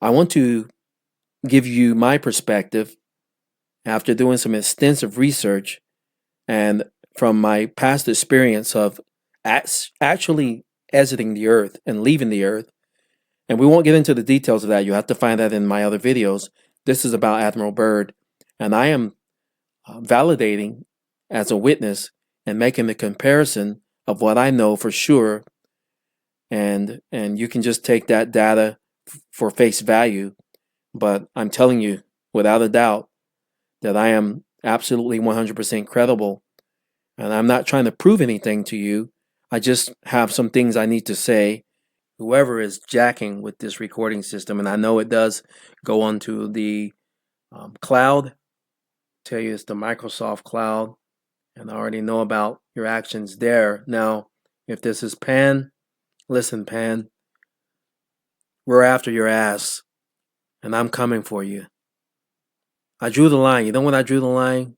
I want to give you my perspective after doing some extensive research and from my past experience of actually exiting the earth and leaving the earth. And we won't get into the details of that. You have to find that in my other videos. This is about Admiral Byrd, and I am validating as a witness and making the comparison of what I know for sure. And you can just take that data for face value. But I'm telling you, without a doubt, that I am absolutely 100% credible. And I'm not trying to prove anything to you. I just have some things I need to say. Whoever is jacking with this recording system, and I know it does go onto the cloud, tell you it's the Microsoft cloud, and I already know about your actions there. Now, if this is Pan, listen, Pan, we're after your ass, and I'm coming for you. I drew the line. You know when I drew the line?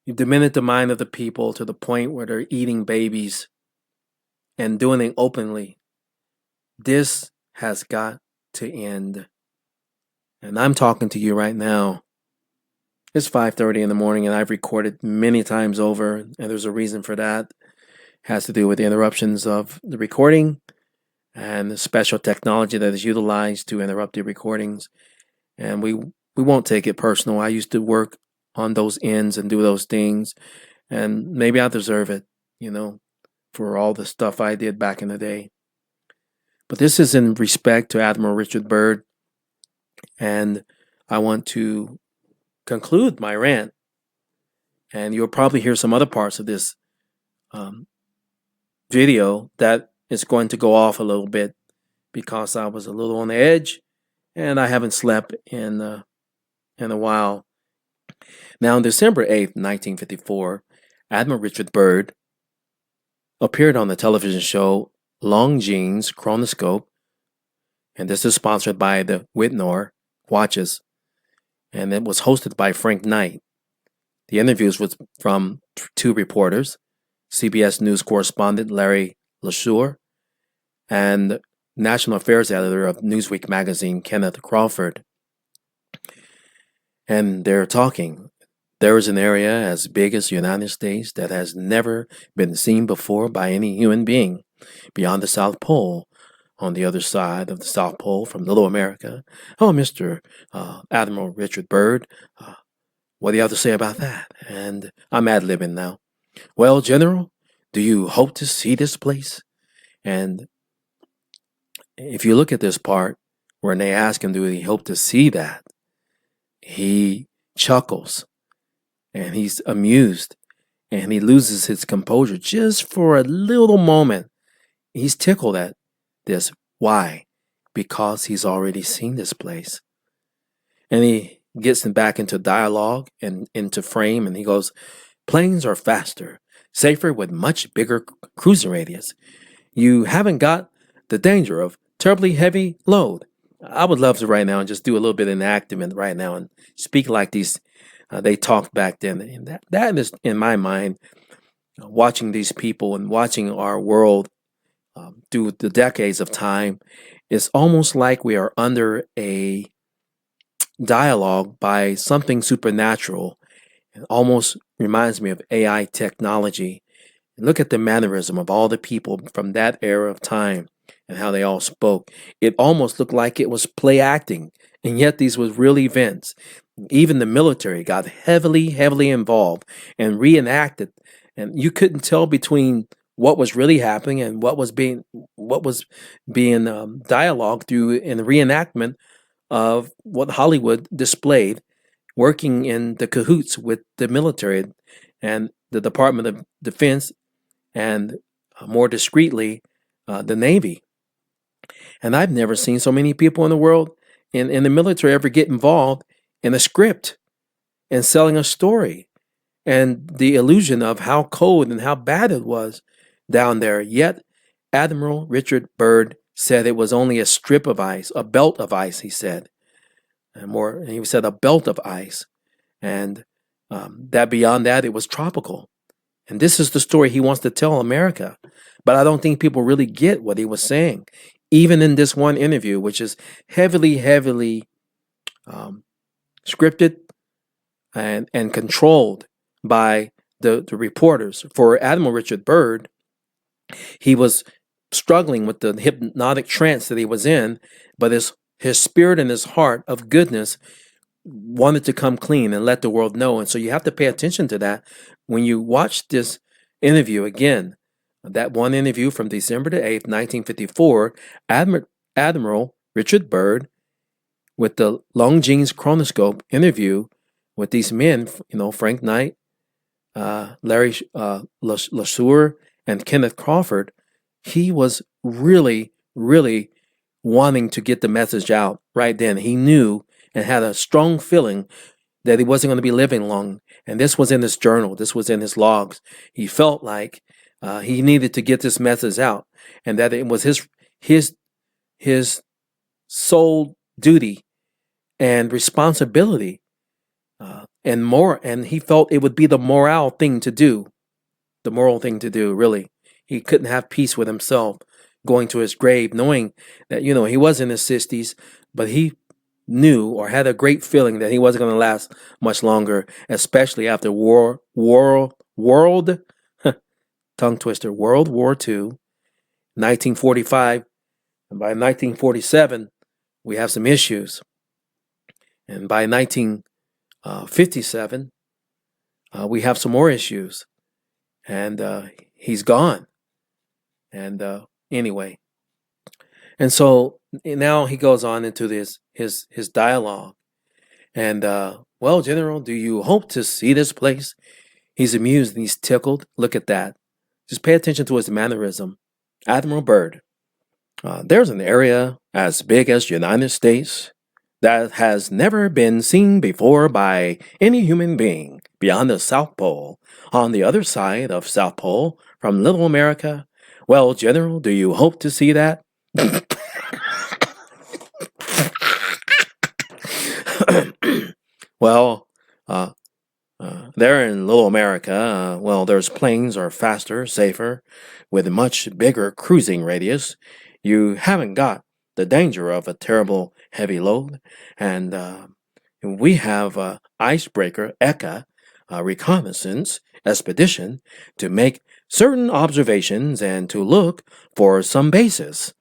You diminish the mind of the people to the point where they're eating babies and doing it openly. This has got to end. And I'm talking to you right now. It's 5:30 in the morning and I've recorded many times over, and there's a reason for that. It has to do with the interruptions of the recording and the special technology that is utilized to interrupt the recordings. And we won't take it personal. I used to work on those ends and do those things, and maybe I deserve it, for all the stuff I did back in the day. But this is in respect to Admiral Richard Byrd, and I want to conclude my rant, and you'll probably hear some other parts of this video that is going to go off a little bit because I was a little on the edge and I haven't slept in a while. Now, on December 8th, 1954, Admiral Richard Byrd appeared on the television show Longines Chronoscope, and this is sponsored by the Whitnor watches, and it was hosted by Frank Knight. The interviews was from two reporters, CBS News correspondent Larry LeSueur and National Affairs editor of Newsweek magazine Kenneth Crawford. And they're talking. There is an area as big as the United States that has never been seen before by any human being beyond the South Pole. On the other side of the South Pole from Little America. Oh, Mr. Admiral Richard Byrd, what do you have to say about that? And I'm ad-libbing now. Well, General, do you hope to see this place? And if you look at this part, when they ask him, do he hope to see that? He chuckles, and he's amused, and he loses his composure just for a little moment. He's tickled at this. Why? Because he's already seen this place. And he gets back into dialogue and into frame, and he goes, planes are faster, safer with much bigger cruising radius. You haven't got the danger of terribly heavy load. I would love to right now and just do a little bit of enactment right now and speak like these they talked back then. And that is, in my mind, watching these people and watching our world through the decades of time, it's almost like we are under a dialogue by something supernatural. It almost reminds me of AI technology. And look at the mannerism of all the people from that era of time and how they all spoke. It almost looked like it was play acting, and yet these were real events. Even the military got heavily involved and reenacted, and you couldn't tell between what was really happening and what was being dialogued through in the reenactment of what Hollywood displayed, working in the cahoots with the military and the Department of Defense, and more discreetly, the Navy. And I've never seen so many people in the world in the military ever get involved in a script and selling a story and the illusion of how cold and how bad it was down there. Yet Admiral Richard Byrd said it was only a strip of ice, a belt of ice, he said. And he said a belt of ice. And that beyond that, it was tropical. And this is the story he wants to tell America. But I don't think people really get what he was saying. even in this one interview, which is heavily um, scripted and controlled by the reporters. For Admiral Richard Byrd, he was struggling with the hypnotic trance that he was in, but his spirit and his heart of goodness wanted to come clean and let the world know. And so you have to pay attention to that when you watch this interview again. That one interview from December the 8th, 1954, Admiral Richard Byrd with the Longines chronoscope interview with these men, Frank Knight, Larry LeSueur, and Kenneth Crawford. He was really wanting to get the message out right then. He knew and had a strong feeling that he wasn't going to be living long. And this was in his journal. This was in his logs. He felt like he needed to get this message out, and that it was his sole duty and responsibility, and more. And he felt it would be the moral thing to do. The moral thing to do, really. He couldn't have peace with himself going to his grave, knowing that, he was in his 60s, but he knew or had a great feeling that he wasn't going to last much longer, especially after world tongue twister, World War II, 1945, and by 1947, we have some issues. And by 1957, we have some more issues. And he's gone. And anyway. And so now he goes on into his dialogue. And, well, General, do you hope to see this place? He's amused and he's tickled. Look at that. Just pay attention to his mannerism. Admiral Byrd. There's an area as big as the United States that has never been seen before by any human being beyond the South Pole. On the other side of South Pole, from Little America, well, General, do you hope to see that? Well, there in Little America, well, there's planes are faster, safer, with a much bigger cruising radius. You haven't got the danger of a terrible heavy load, and we have a icebreaker ECA reconnaissance expedition to make certain observations and to look for some bases.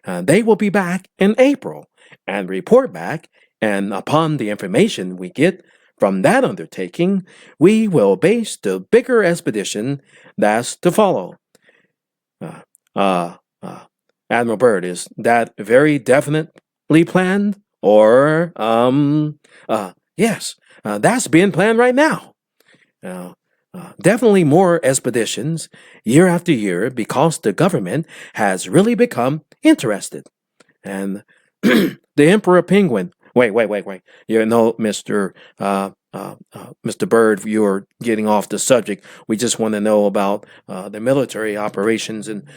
They will be back in April and report back, and upon the information we get from that undertaking, we will base the bigger expedition that's to follow. Admiral Byrd, is that very definitely planned? Or, yes, that's being planned right now. Definitely more expeditions year after year because the government has really become interested. And the Emperor Penguin. Wait. Mr. Mr. Byrd, you're getting off the subject. We just want to know about the military operations, and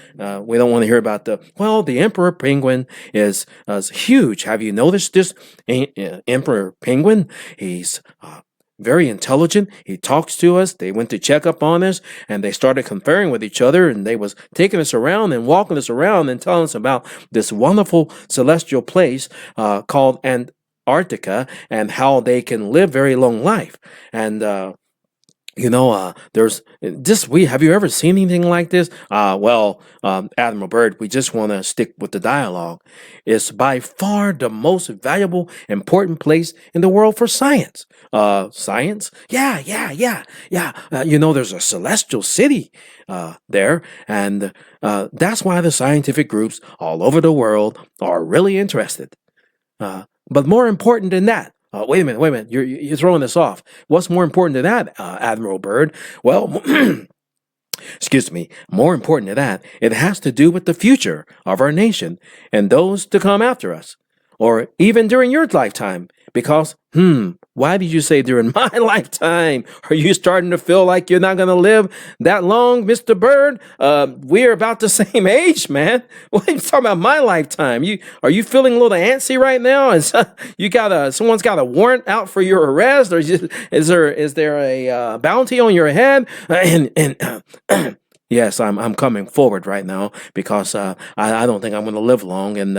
we don't want to hear about the Emperor Penguin is huge. Have you noticed this Emperor Penguin? He's very intelligent. He talks to us. They went to check up on us, and they started conferring with each other, and they was taking us around and walking us around and telling us about this wonderful celestial place called Antarctica, and how they can live very long life. And there's this. Have you ever seen anything like this? Admiral Byrd, we just want to stick with the dialogue. It's by far the most valuable, important place in the world for science. Science? Yeah. There's a celestial city there, and that's why the scientific groups all over the world are really interested. But more important than that, wait a minute, you're throwing this off. What's more important than that, Admiral Byrd? Well, excuse me, more important than that, it has to do with the future of our nation and those to come after us, or even during your lifetime. Because, why did you say during my lifetime? Are you starting to feel like you're not going to live that long, Mr. Byrd? We're about the same age, man. What are you talking about my lifetime? Are you feeling a little antsy right now? And someone's got a warrant out for your arrest, or is there a bounty on your head? And Yes, I'm coming forward right now because I don't think I'm going to live long. And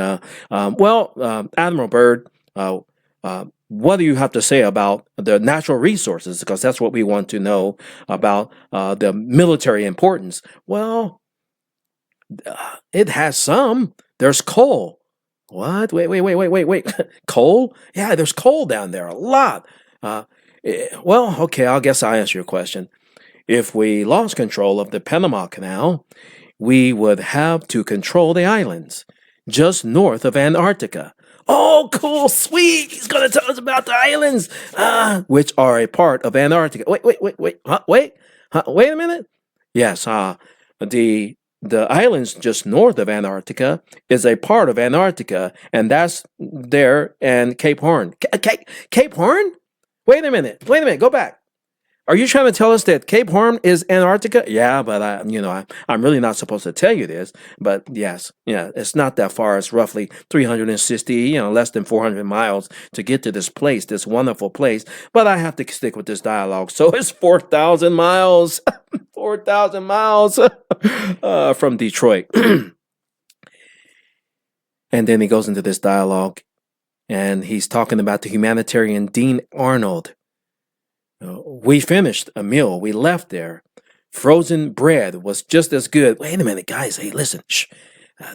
Admiral Byrd, what do you have to say about the natural resources? Because that's what we want to know about the military importance. Well, it has some. There's coal. What? Wait. Coal? Yeah, there's coal down there. A lot. Okay, I guess I'll answer your question. If we lost control of the Panama Canal, we would have to control the islands just north of Antarctica. Oh, cool, sweet. He's going to tell us about the islands, which are a part of Antarctica. Wait a minute. Yes, the islands just north of Antarctica is a part of Antarctica, and that's there and Cape Horn. Cape Horn? Wait a minute. Go back. Are you trying to tell us that Cape Horn is Antarctica? Yeah, but I'm really not supposed to tell you this. But yes, yeah, it's not that far. It's roughly 360, less than 400 miles to get to this place, this wonderful place. But I have to stick with this dialogue. So it's 4,000 miles, 4,000 miles from Detroit. And then he goes into this dialogue, and he's talking about the humanitarian Dean Arnold. We finished a meal. We left there. Frozen bread was just as good. Wait a minute, guys. Hey, listen. Shh.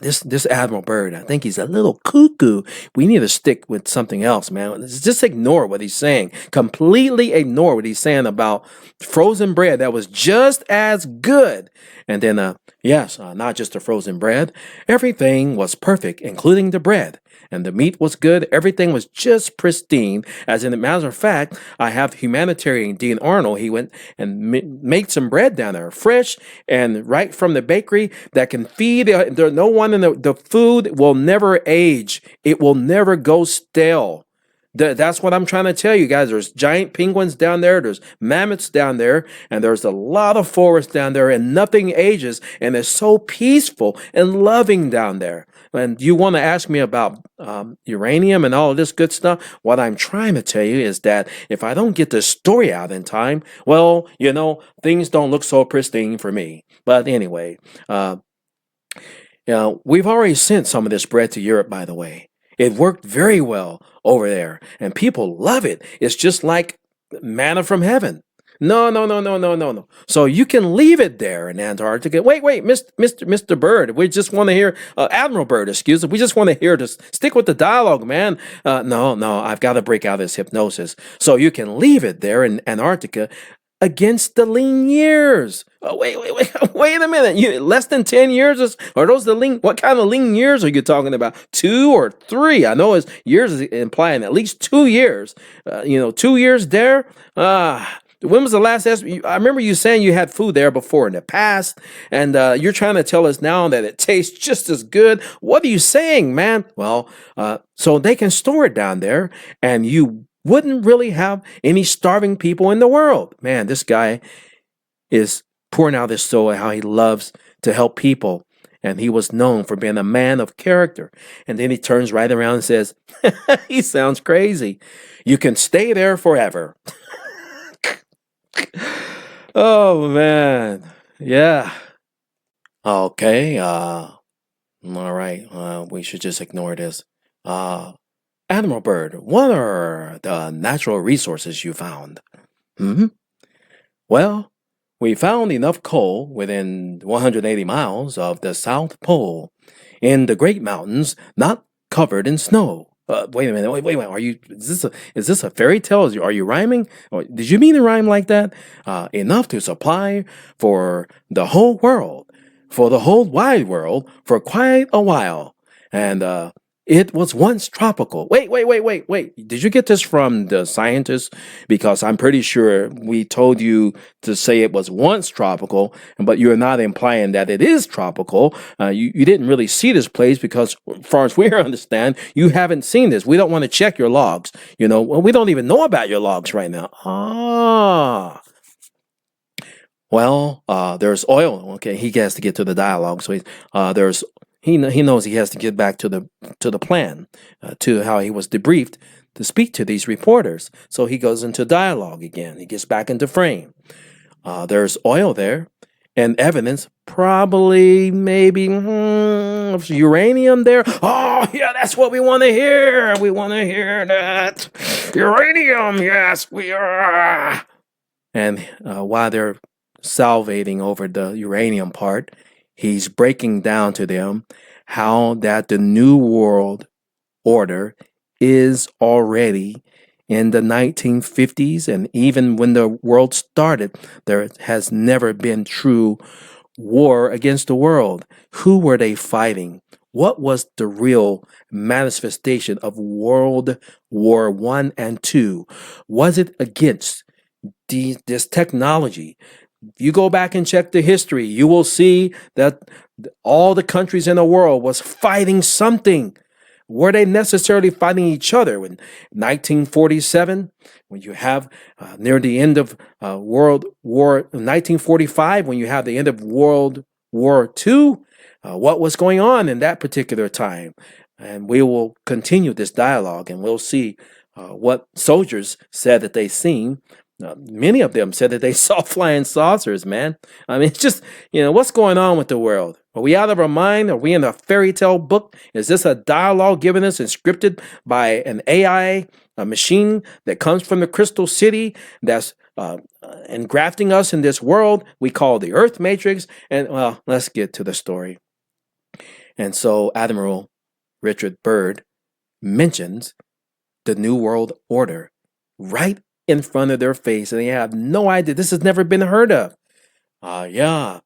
This Admiral Byrd, I think he's a little cuckoo. We need to stick with something else, man. Just ignore what he's saying. Completely ignore what he's saying about frozen bread that was just as good. And then, not just the frozen bread. Everything was perfect, including the bread. And the meat was good. Everything was just pristine. As in a matter of fact, I have humanitarian Dean Arnold. He went and made some bread down there, fresh and right from the bakery that can feed. There no one in the food will never age. It will never go stale. That's what I'm trying to tell you guys. There's giant penguins down there. There's mammoths down there. And there's a lot of forest down there. And nothing ages. And it's so peaceful and loving down there. And you want to ask me about uranium and all of this good stuff? What I'm trying to tell you is that if I don't get this story out in time, well, things don't look so pristine for me. But anyway, we've already sent some of this bread to Europe, by the way. It worked very well over there, and people love it. It's just like manna from heaven. No. So you can leave it there in Antarctica. Wait, Mr. Byrd. We just want to hear Admiral Byrd. Excuse me. We just want to hear this. Stick with the dialogue, man. No. I've got to break out this hypnosis. So you can leave it there in Antarctica against the lean years. Oh, wait a minute. Less than 10 years? Are those the lean? What kind of lean years are you talking about? 2 or 3? I know it's years is implying at least 2 years. 2 years there? When was the last? I remember you saying you had food there before in the past, and you're trying to tell us now that it tastes just as good. What are you saying, man? Well, so they can store it down there, and you wouldn't really have any starving people in the world. Man, this guy is pouring out his soul and how he loves to help people. And he was known for being a man of character. And then he turns right around and says, he sounds crazy. You can stay there forever. Oh, man. Yeah. Okay. All right. We should just ignore this. Admiral Byrd, what are the natural resources you found? Well, we found enough coal within 180 miles of the South Pole in the Great Mountains, not covered in snow. Wait a minute. Wait. Is this a fairy tale? Are you rhyming? Or did you mean to rhyme like that? Enough to supply for the whole world, for the whole wide world, for quite a while. And it was once tropical. Wait. Did you get this from the scientists? Because I'm pretty sure we told you to say it was once tropical, but you're not implying that it is tropical. You didn't really see this place because, as far as we understand, you haven't seen this. We don't want to check your logs. We don't even know about your logs right now. Well, there's oil. Okay, he has to get to the dialogue. So there's he knows he has to get back to the plan, to how he was debriefed to speak to these reporters. So he goes into dialogue again. He gets back into frame. There's oil there and evidence Probably, maybe, uranium there. Oh, yeah, that's what we want to hear. We want to hear that. Uranium, yes, we are. And while they're salivating over the uranium part, he's breaking down to them how that the New World Order is already in the 1950s. And even when the world started, there has never been true war against the world. Who were they fighting? What was the real manifestation of World War One and Two? Was it against this technology? If you go back and check the history, you will see that all the countries in the world was fighting something. Were they necessarily fighting each other? In 1947, when you have near the end of World War 1945, when you have the end of World War II, what was going on in that particular time? And we will continue this dialogue, and we'll see what soldiers said that they seen. Many of them said that they saw flying saucers, man. I mean, it's just, what's going on with the world? Are we out of our mind? Are we in a fairy tale book? Is this a dialogue given us and scripted by an AI, a machine that comes from the Crystal City that's engrafting us in this world we call the Earth Matrix? And, well, let's get to the story. And so Admiral Richard Byrd mentions the New World Order right in front of their face, and they have no idea. This has never been heard of. Yeah,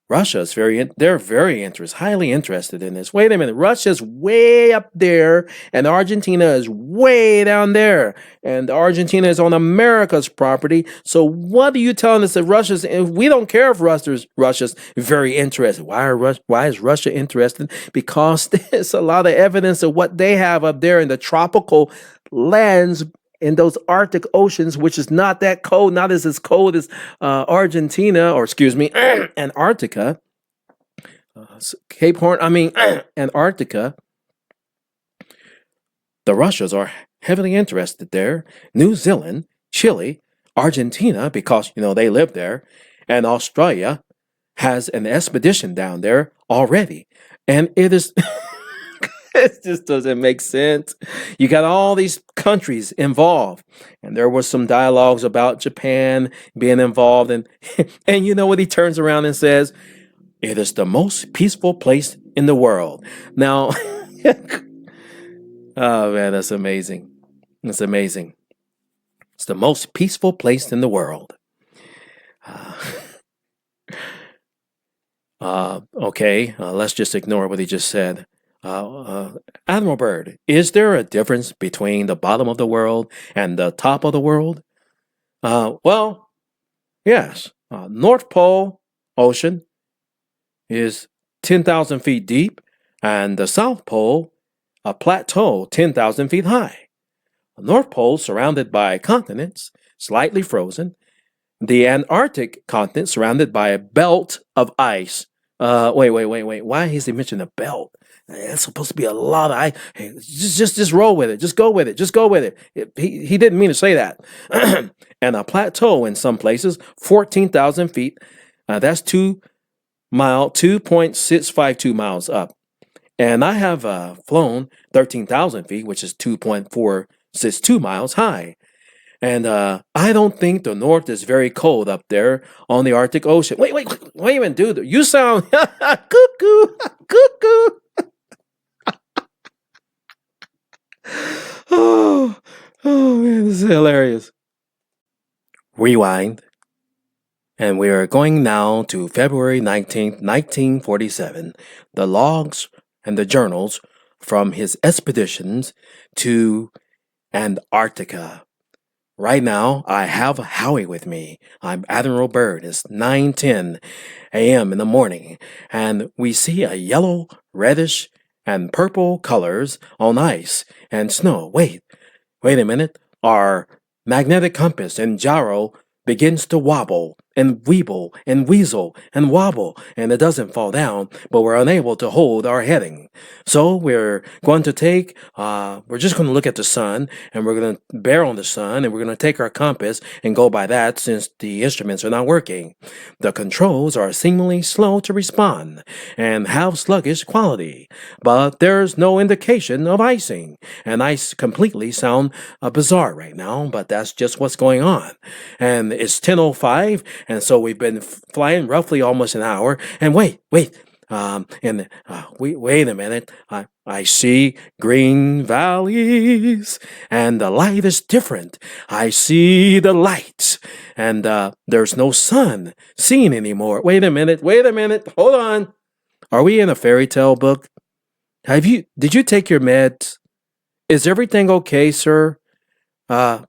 Russia's they're very interested, highly interested in this. Wait a minute, Russia's way up there, and Argentina is way down there, and Argentina is on America's property. So what are you telling us that Russia's? We don't care if Russia's very interested. Why is Russia interested? Because there's a lot of evidence of what they have up there in the tropical lands in those Arctic oceans, which is not that cold, not as cold as Argentina, or excuse me, Antarctica, Cape Horn, Antarctica. The Russians are heavily interested there. New Zealand, Chile, Argentina, because, they live there, and Australia has an expedition down there already. And it is... It just doesn't make sense. You got all these countries involved, and there was some dialogues about Japan being involved, and and you know what he turns around and says? It is the most peaceful place in the world. Now, oh man, that's amazing. That's amazing. It's the most peaceful place in the world. Okay, let's just ignore what he just said. Admiral Byrd, is there a difference between the bottom of the world and the top of the world? Well, yes. North Pole Ocean is 10,000 feet deep, and the South Pole, a plateau 10,000 feet high. The North Pole surrounded by continents, slightly frozen. The Antarctic continent surrounded by a belt of ice. Wait. Why is he mentioning a belt? It's supposed to be a lot of ice. Hey, just roll with it. Just go with it. He didn't mean to say that. And a plateau in some places, 14,000 feet. That's 2.652 miles up. And I have flown 13,000 feet, which is 2.462 miles high. And I don't think the north is very cold up there on the Arctic Ocean. Wait a minute, dude. You sound cuckoo. Oh man, this is hilarious. Rewind. And we are going now to February 19th, 1947. The logs and the journals from his expeditions to Antarctica. Right now, I have Howie with me. I'm Admiral Byrd. It's 9:10 a.m. in the morning, and we see a yellow, reddish, and purple colors on ice and snow. Wait a minute. Our magnetic compass and gyro begins to wobble and weeble and weasel and wobble, and it doesn't fall down, but we're unable to hold our heading. So we're just going to look at the sun, and we're going to bear on the sun, and we're going to take our compass and go by that since the instruments are not working. The controls are seemingly slow to respond and have sluggish quality, but there's no indication of icing, and ice completely sound bizarre right now, but that's just what's going on. And it's 10:05, and so we've been flying roughly almost an hour. And wait, wait a minute. I see green valleys, and the light is different. I see the lights, and there's no sun seen anymore. Wait a minute. Hold on. Are we in a fairy tale book? Did you take your meds? Is everything okay, sir? To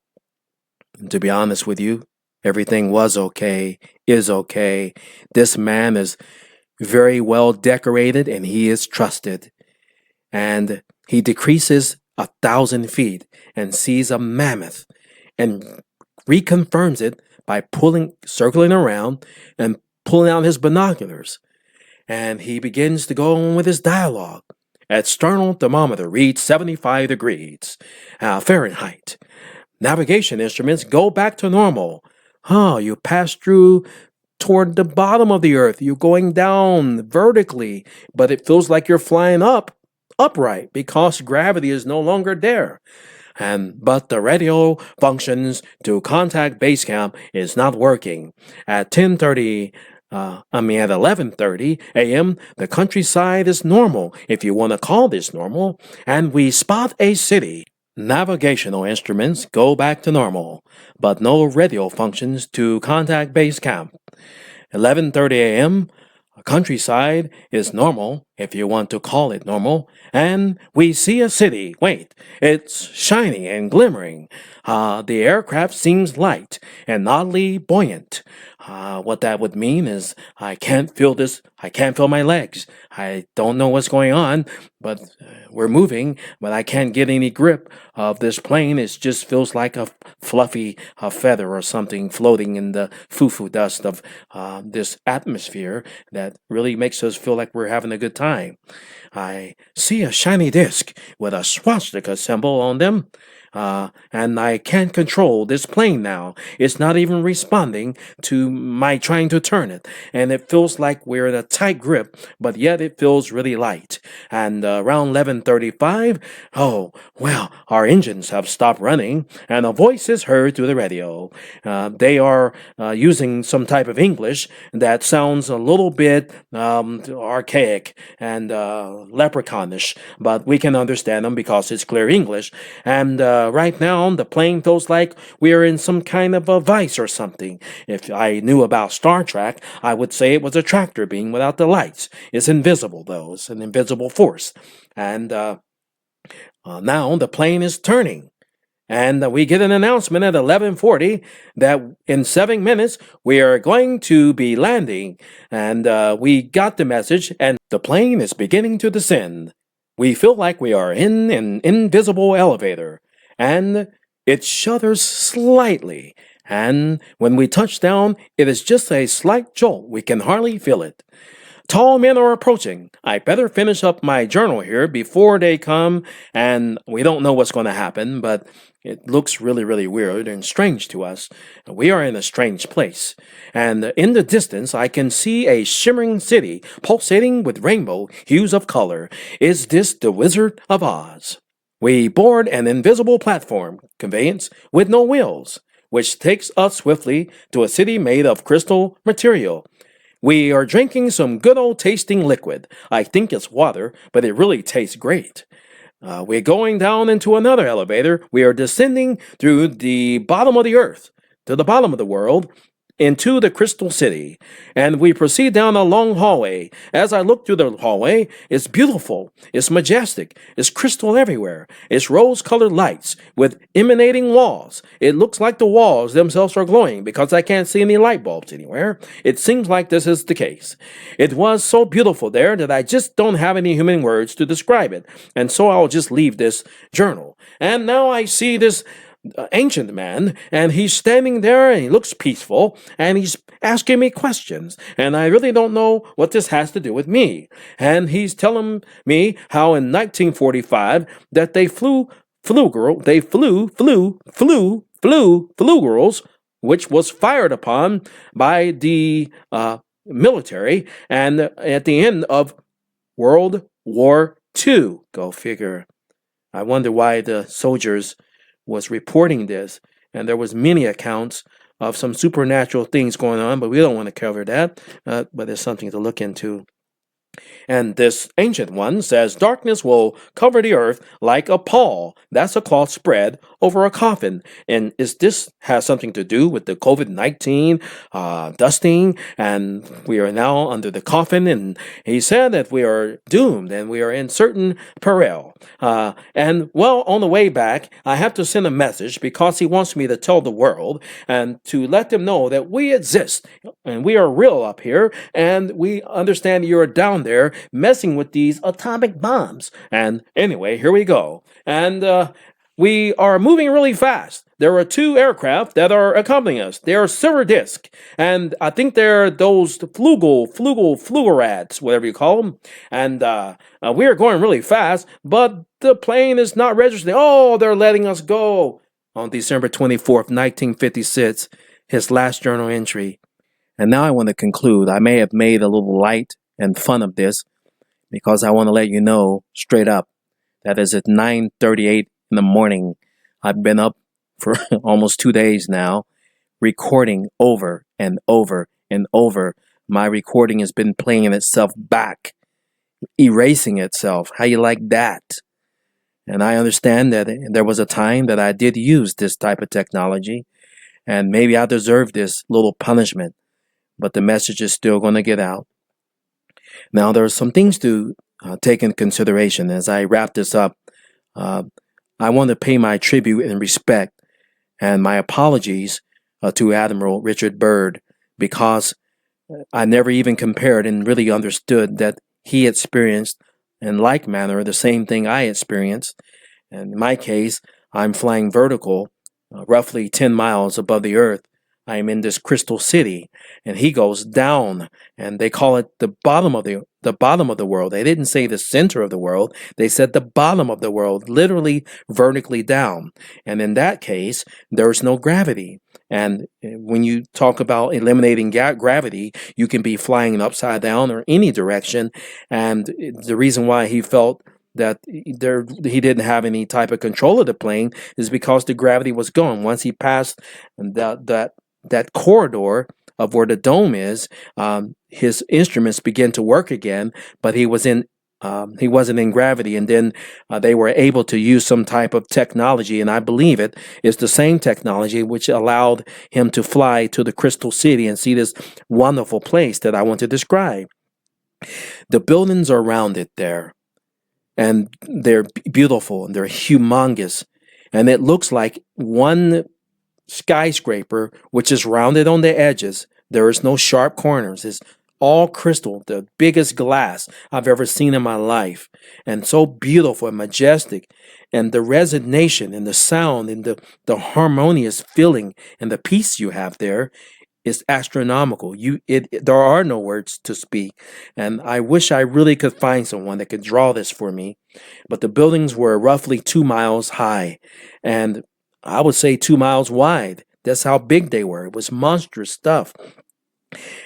be honest with you, everything was okay, is okay. This man is very well decorated and he is trusted. And he decreases 1,000 feet and sees a mammoth and reconfirms it by circling around and pulling out his binoculars. And he begins to go on with his dialogue. External thermometer reads 75 degrees Fahrenheit. Navigation instruments go back to normal. You pass through toward the bottom of the earth. You're going down vertically, but it feels like you're flying upright because gravity is no longer there. But the radio functions to contact base camp is not working. At 11:30 a.m., the countryside is normal, if you want to call this normal, and we spot a city. Navigational instruments go back to normal, but no radio functions to contact base camp. 11:30 a.m., countryside is normal, if you want to call it normal, and we see a city. Wait, it's shiny and glimmering. The aircraft seems light and oddly buoyant. What that would mean is I can't feel my legs. I don't know what's going on, but we're moving, but I can't get any grip of this plane. It just feels like a fluffy feather or something floating in the foo-foo dust of this atmosphere that really makes us feel like we're having a good time. I see a shiny disc with a swastika symbol on them. And I can't control this plane now. It's not even responding to my trying to turn it. And it feels like we're in a tight grip, but yet it feels really light. And around 11:35, our engines have stopped running, and a voice is heard through the radio. They are using some type of English that sounds a little bit archaic and leprechaunish, but we can understand them because it's clear English. And right now, the plane feels like we're in some kind of a vice or something. If I knew about Star Trek, I would say it was a tractor beam without the lights. It's invisible, though. It's an invisible force. And now the plane is turning. And we get an announcement at 11:40 that in 7 minutes we are going to be landing. And we got the message, and the plane is beginning to descend. We feel like we are in an invisible elevator, and it shudders slightly. And when we touch down, it is just a slight jolt. We can hardly feel it. Tall men are approaching. I better finish up my journal here before they come, and we don't know what's going to happen, but it looks really, really weird and strange to us. We are in a strange place. And in the distance, I can see a shimmering city pulsating with rainbow hues of color. Is this the Wizard of Oz? We board an invisible platform conveyance with no wheels, which takes us swiftly to a city made of crystal material. We are drinking some good old tasting liquid. I think it's water, but it really tastes great. We're going down into another elevator. We are descending through the bottom of the earth, to the bottom of the world, into the Crystal City, and we proceed down a long hallway. As I look through the hallway, it's beautiful, it's majestic, it's crystal everywhere, it's rose-colored lights with emanating walls. It looks like the walls themselves are glowing because I can't see any light bulbs anywhere. It seems like this is the case. It was so beautiful there that I just don't have any human words to describe it, and so I'll just leave this journal. And now I see this ancient man, and he's standing there and he looks peaceful and he's asking me questions, and I really don't know what this has to do with me. And he's telling me how in 1945 that flew girls, which was fired upon by the military, and at the end of World War II. Go figure. I wonder why the soldiers was reporting this, and there was many accounts of some supernatural things going on, but we don't want to cover that. But there's something to look into. And this ancient one says, darkness will cover the earth like a pall. That's a cloth spread over a coffin. And this has something to do with the COVID-19 dusting, and we are now under the coffin. And he said that we are doomed and we are in certain peril. And well, on the way back, I have to send a message because he wants me to tell the world and to let them know that we exist and we are real up here, and we understand you're down there messing with these atomic bombs. And anyway, here we go. And we are moving really fast. There are two aircraft that are accompanying us. They are silver disc, and I think they're those flugerats, whatever you call them. And we are going really fast, but the plane is not registering. Oh, they're letting us go. On December 24th, 1956, his last journal entry. And now I want to conclude. I may have made a little light and fun of this because I want to let you know straight up that is at 9:38 in the morning. I've been up for almost 2 days now, recording over and over and over. My recording has been playing itself back, erasing itself. How you like that? And I understand that there was a time that I did use this type of technology, and maybe I deserve this little punishment, but the message is still going to get out. Now, there are some things to take in consideration as I wrap this up. I want to pay my tribute and respect and my apologies to Admiral Richard Byrd, because I never even compared and really understood that he experienced in like manner the same thing I experienced. And in my case, I'm flying vertical, roughly 10 miles above the earth. I am in this crystal city, and he goes down, and they call it the bottom of the world. They didn't say the center of the world. They said the bottom of the world, literally vertically down. And in that case, there's no gravity. And when you talk about eliminating gravity, you can be flying upside down or any direction. And the reason why he felt that he didn't have any type of control of the plane is because the gravity was gone. Once he passed that corridor of where the dome is, his instruments began to work again, but he wasn't in gravity. And then they were able to use some type of technology, and I believe it is the same technology which allowed him to fly to the Crystal City and see this wonderful place that I want to describe. The buildings are rounded there, and they're beautiful, and they're humongous, and it looks like one skyscraper, which is rounded on the edges. There is no sharp corners. It's all crystal, the biggest glass I've ever seen in my life, and so beautiful and majestic. And the resonation and the sound and the harmonious feeling and the peace you have there is astronomical. There are no words to speak, and I wish I really could find someone that could draw this for me. But the buildings were roughly 2 miles high, and I would say 2 miles wide. That's how big they were. It was monstrous stuff.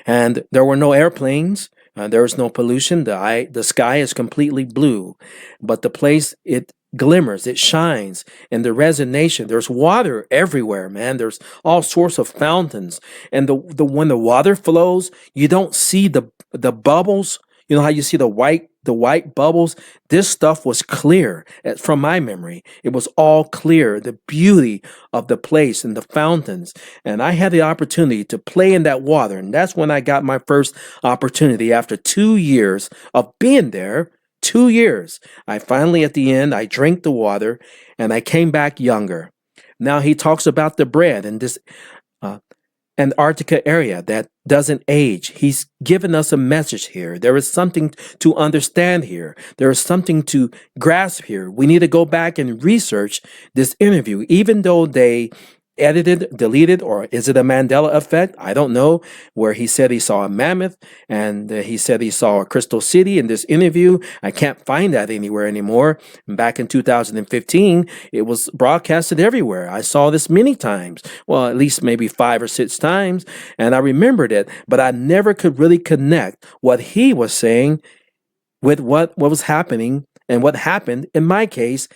And there were no airplanes. There was no pollution. The sky is completely blue. But the place, it glimmers, it shines. And the resonation, there's water everywhere, man. There's all sorts of fountains. And when the water flows, you don't see the bubbles. You know how you see the white bubbles? This stuff was clear. From my memory, it was all clear. The beauty of the place and the fountains. And I had the opportunity to play in that water. And that's when I got my first opportunity after 2 years of being there. 2 years. I finally, at the end, I drank the water and I came back younger. Now he talks about the bread and this. Antarctica area that doesn't age. He's given us a message here. There is something to understand here. There is something to grasp here. We need to go back and research this interview, even though they edited, deleted, or is it a Mandela effect? I don't know. Where he said he saw a mammoth and he said he saw a crystal city in this interview. I can't find that anywhere anymore. Back in 2015, it was broadcasted everywhere. I saw this many times. Well, at least maybe 5 or 6 times. And I remembered it, but I never could really connect what he was saying with what was happening and what happened in my case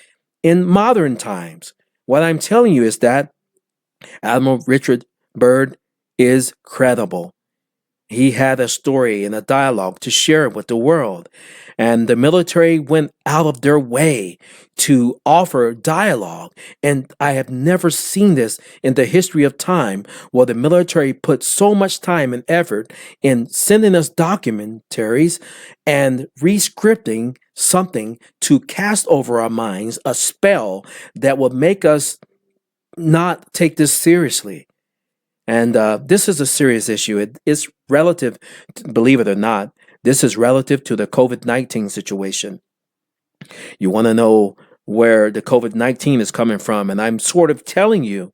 in modern times. What I'm telling you is that Admiral Richard Byrd is credible. He had a story and a dialogue to share with the world. And the military went out of their way to offer dialogue. And I have never seen this in the history of time where the military put so much time and effort in sending us documentaries and re-scripting something to cast over our minds a spell that would make us not take this seriously. And this is a serious issue. It's relative, believe it or not, this is relative to the COVID-19 situation. You want to know where the COVID-19 is coming from, and I'm sort of telling you.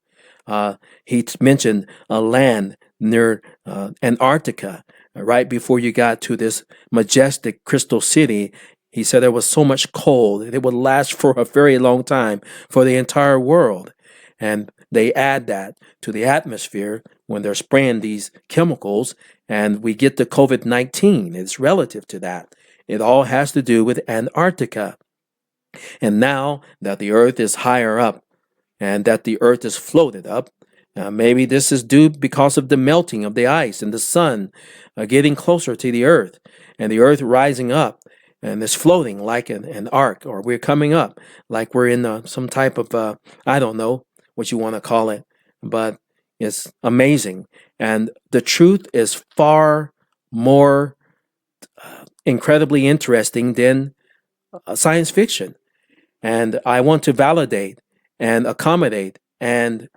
He mentioned a land near Antarctica, right before you got to this majestic crystal city. He said there was so much cold, it would last for a very long time for the entire world. And they add that to the atmosphere when they're spraying these chemicals, and we get the COVID-19. It's relative to that. It all has to do with Antarctica. And now that the Earth is higher up and that the Earth is floated up, maybe this is due because of the melting of the ice and the sun getting closer to the Earth and the Earth rising up and it's floating like an arc, or we're coming up like we're in some type of, I don't know what you want to call it, but it's amazing. And the truth is far more incredibly interesting than science fiction. And I want to validate and accommodate and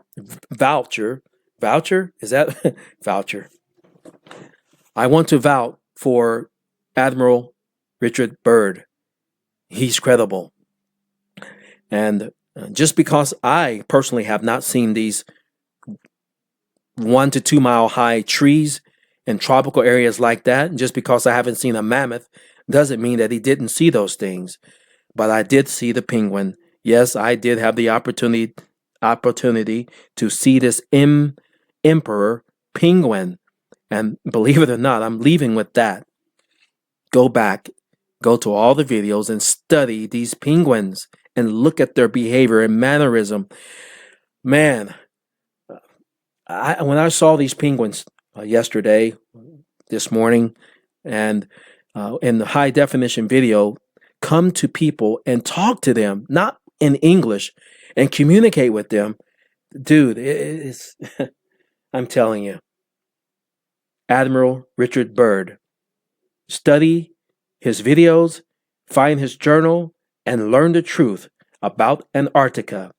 voucher, is that voucher? I want to vouch for Admiral Richard Byrd. He's credible. And just because I personally have not seen these 1 to 2 mile high trees in tropical areas like that, just because I haven't seen a mammoth, doesn't mean that he didn't see those things. But I did see the penguin. Yes, I did have the opportunity to see this emperor penguin. And believe it or not, I'm leaving with that. Go back, go to all the videos and study these penguins and look at their behavior and mannerism. Man, when I saw these penguins yesterday, this morning, and in the high definition video, come to people and talk to them, not in English, and communicate with them. Dude, it's I'm telling you, Admiral Richard Byrd, study his videos, find his journal, and learn the truth about Antarctica.